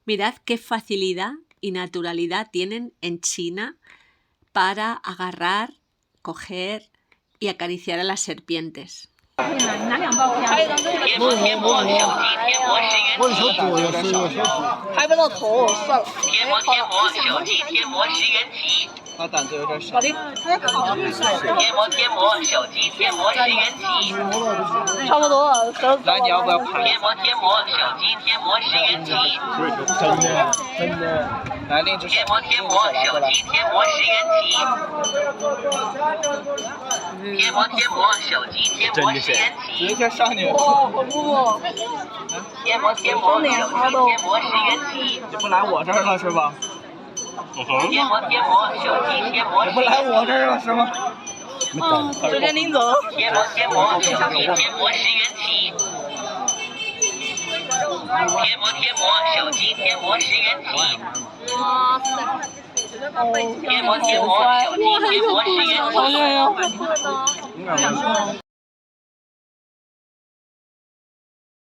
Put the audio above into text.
Mirad qué facilidad y naturalidad tienen en China para agarrar, coger y acariciar a las serpientes. 贴膜贴膜，手机贴膜10元起。拍不到头，算了。贴膜贴膜，手机贴膜10元起。他胆子有点小。老丁，贴膜贴膜，手机贴膜10元起。差不多了。来，你要不要拍？贴膜贴膜，手机贴膜10元起。真的。来，另一只手。贴膜贴膜，手机贴膜10元起。贴膜贴膜，手机贴膜10元起。直接上去。哇，好酷！贴膜贴膜，手机贴膜10元起。就不来我这儿了是吧？贴膜贴膜，手机贴膜10元起。不来我这儿了是吗？直接领走。贴膜贴膜，手机贴膜10元起。贴膜贴膜，手机贴膜10元起。哇塞！贴膜贴膜，手机贴膜10元起。好帅呀！